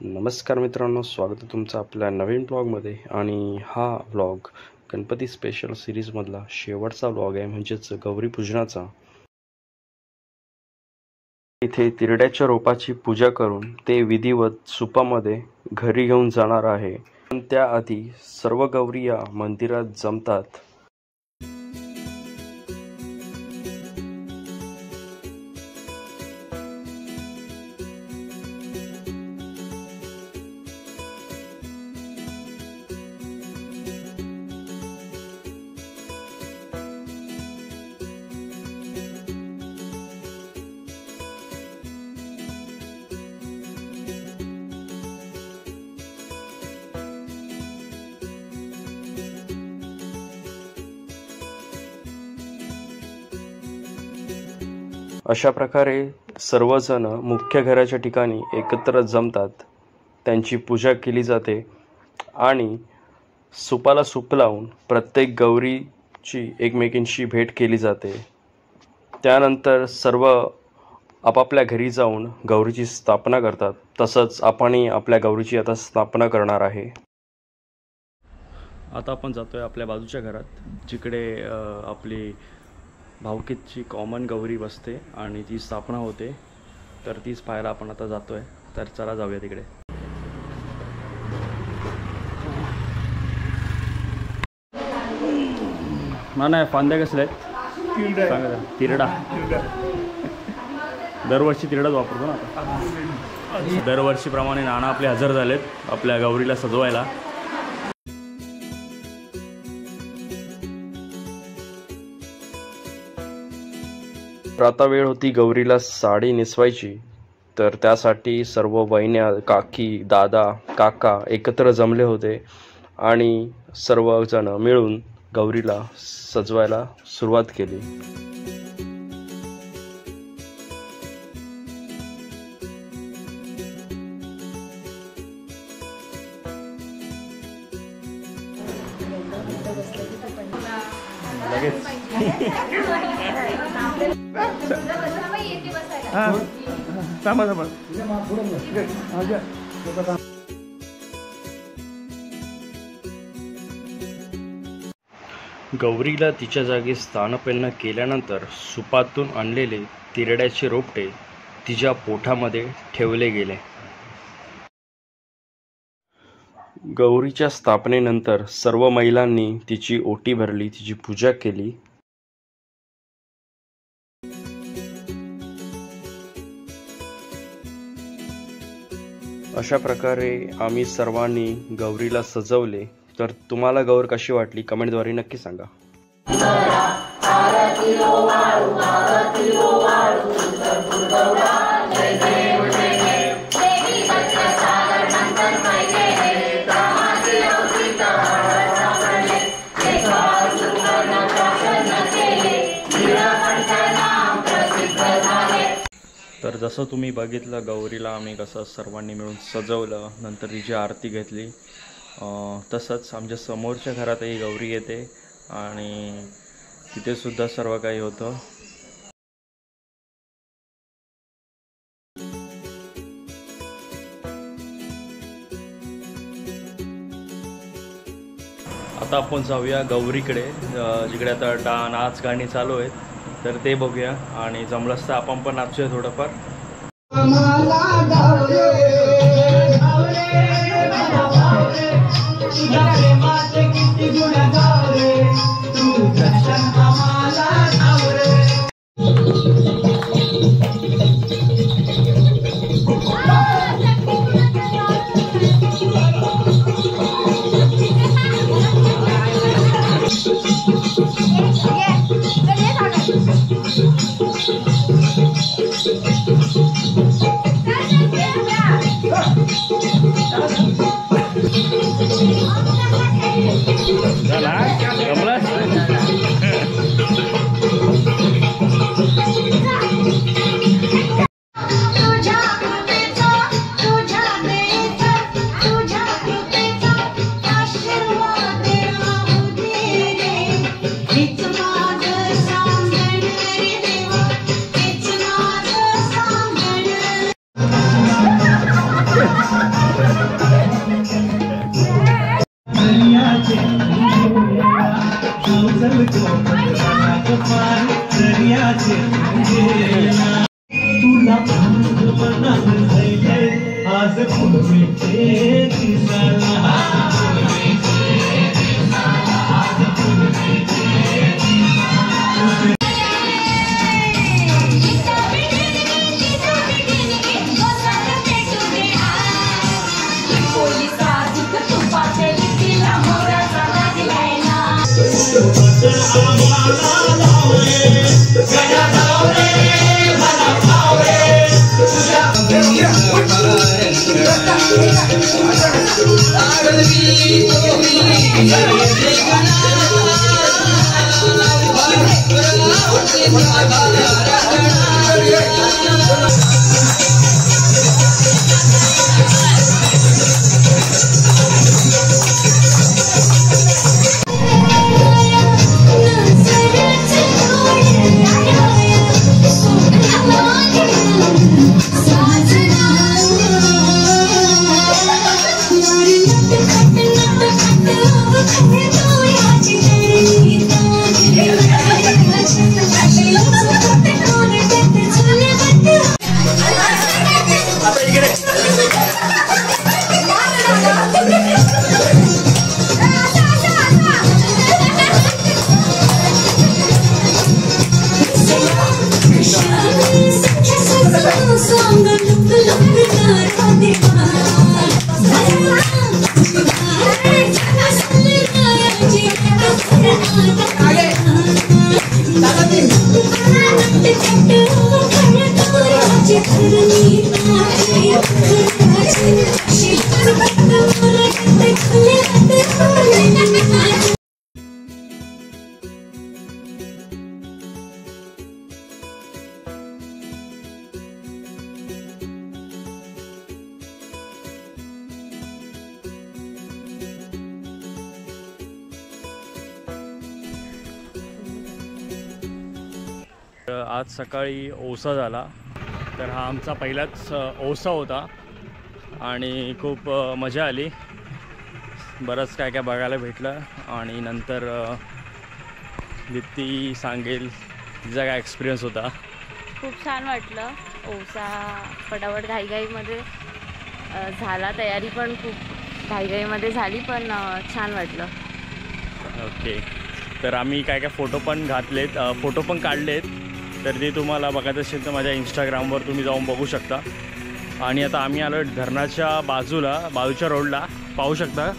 नमस्कार मित्रांनो, स्वागत आहे तुमचं आपल्या नवीन ब्लॉगमध्ये. आणि हा ब्लॉग गणपती स्पेशल सिरीजमधला शेवटचा ब्लॉग आहे, म्हणजेच गौरी पूजनाचा. इथे तिरड्याच्या रोपाची पूजा करून ते विधिवत सुपामध्ये घरी घेऊन जाणार आहे. पण त्याआधी सर्व गौरी या मंदिरात जमतात. अशा प्रकारे सर्वजण मुख्य घराच्या ठिकाणी एकत्र जमतात. त्यांची पूजा केली जाते आणि सुपाला सूप लावून प्रत्येक गौरीची एकमेकींशी भेट केली जाते. त्यानंतर सर्व आपापल्या घरी जाऊन गौरीची स्थापना करतात. तसंच आपणही आपल्या गौरीची आता स्थापना करणार आहे. आता आपण जातोय आपल्या बाजूच्या घरात, जिकडे आपली भावकीची कॉमन गौरी बसते आणि ती स्थापना होते. तर तीच पाहायला आपण आता जातोय. तर चला जाऊया तिकडे. नाही, फांद्या कसल्या आहेत? तिरडा. दरवर्षी तिरडाच वापरतो ना आता. दरवर्षीप्रमाणे नाना आपले हजर झालेत आपल्या गौरीला सजवायला. आता वेळ होती गौरीला साडी नेसवायची. तर त्यासाठी सर्व वहिन्या, काकी, दादा, काका एकत्र जमले होते आणि सर्वजण मिळून गौरीला सजवायला सुरुवात केली. गौरीला तिच्या जागी स्थानपेलनं केल्यानंतर सुपातून आणलेले तिरड्याचे रोपटे तिच्या पोटामध्ये ठेवले गेले. गौरीच्या स्थापनेनंतर सर्व महिलांनी तिची ओटी भरली, तिची पूजा केली. अशा प्रकारे आम्ही सर्वांनी गौरीला सजवले. तर तुम्हाला गौर कशी वाटली कमेंटद्वारे नक्की सांगा. तर जसं तुम्ही बघितलं गौरीला आम्ही कसं सर्वांनी मिळून सजवलं, नंतर तिची आरती घेतली. तसंच आमच्या समोरच्या घरातही गौरी येते आणि तिथे सुद्धा सर्व काही होतं. आता आपण जाऊया गौरीकडे, जिकडे आता नाच गाणी चालू आहेत. तर ते बघूया आणि जमलंच तर आपण पण नाचूया थोडंफार. आज सकाळी ओसा झाला, तर हा आमचा पहिलाच ओसा होता आणि खूप मजा आली. बरंच काय काय बघायला भेटलं आणि नंतर दीप्ती सांगेल तिचा काय एक्सपिरियन्स होता. खूप छान वाटलं. ओसा फटाफट घाईघाईमध्ये झाला, तयारी पण खूप घाईघाईमध्ये झाली, पण छान वाटलं. ओके, तर आम्ही काय काय फोटो पण घातलेत, फोटो पण काढलेत, तर ते तुम्हाला बघायचं असेल तर माझ्या इंस्टाग्रामवर तुम्ही जाऊन बघू शकता. आणि आता आम्ही आलो धरणाच्या बाजूच्या रोडला, पाहू शकता.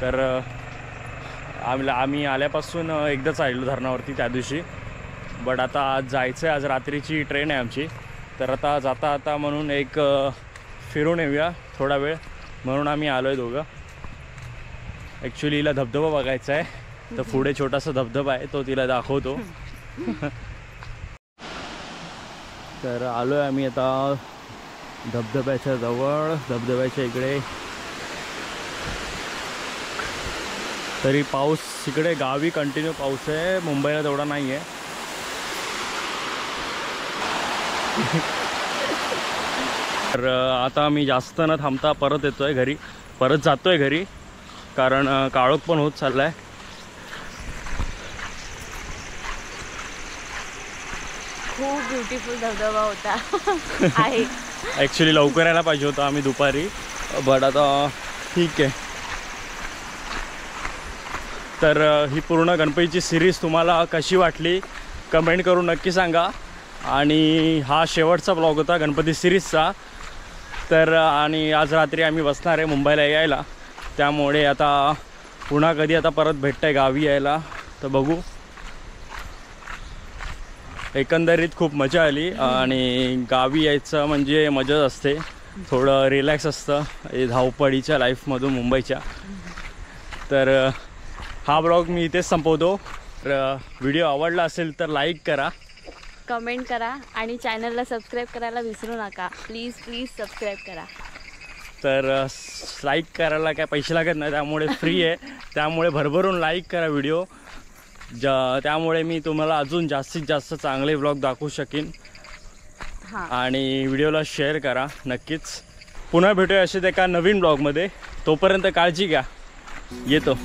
तर आम्ही आल्यापासून एकदाच आलो धरणावरती त्या दिवशी, बट आता आज जायचं आहे. आज रात्रीची ट्रेन आहे आमची, तर आता जाता म्हणून एक फिरून येऊया थोडा वेळ म्हणून आम्ही आलो आहे दोघं. ॲक्च्युली हिला धबधबा बघायचा आहे, तर पुढे छोटासा धबधबा आहे, तो तिला दाखवतो. तर आलो आहे आम्ही आता धबधब्याच्या जवळ, धबधब्याच्या इकडे. तरी पाऊस इकडे गावी कंटिन्यू पाऊस आहे, मुंबईला तेवढा नाही आहे. तर आता मी जास्त न थांबता परत येतोय घरी, परत जातोय घरी, कारण काळोख पण होत चाललाय. खूप ब्युटिफुल धबधबा होता. आहे ॲक्च्युली लवकर यायला पाहिजे होतं आम्ही दुपारी, बट आता ठीक आहे. तर ही पूर्ण गणपतीची सिरीज तुम्हाला कशी वाटली कमेंट करून नक्की सांगा. आणि हा शेवटचा ब्लॉग होता गणपती सिरीजचा. तर आणि आज रात्री आम्ही बसणार आहे मुंबईला यायला, त्यामुळे आता पुन्हा कधी आता परत भेटतं आहे गावी यायला, तर बघू. एकंदरीत खूप मजा आली आणि गावी यायचं म्हणजे मजाच असते, थोडं रिलॅक्स असतं धावपळीच्या लाईफमधून मुंबईच्या. तर हा ब्लॉग मी इथेच संपवतो. तर व्हिडिओ आवडला असेल तर लाईक करा, कमेंट करा आणि चॅनलला सबस्क्राईब करायला विसरू नका. प्लीज सबस्क्राईब करा. तर लाईक करायला काय पैसे लागत नाही, त्यामुळे फ्री आहे, त्यामुळे भरभरून लाईक करा व्हिडिओ. त्यामुळे मी तुम्हाला अजून जास्तीत जास्त चांगले व्लॉग दाखवू शकेन. आणि व्हिडिओला शेअर करा नक्कीच. पुन्हा भेटूया असेच एका नवीन ब्लॉगमध्ये. तोपर्यंत काळजी घ्या, येतो.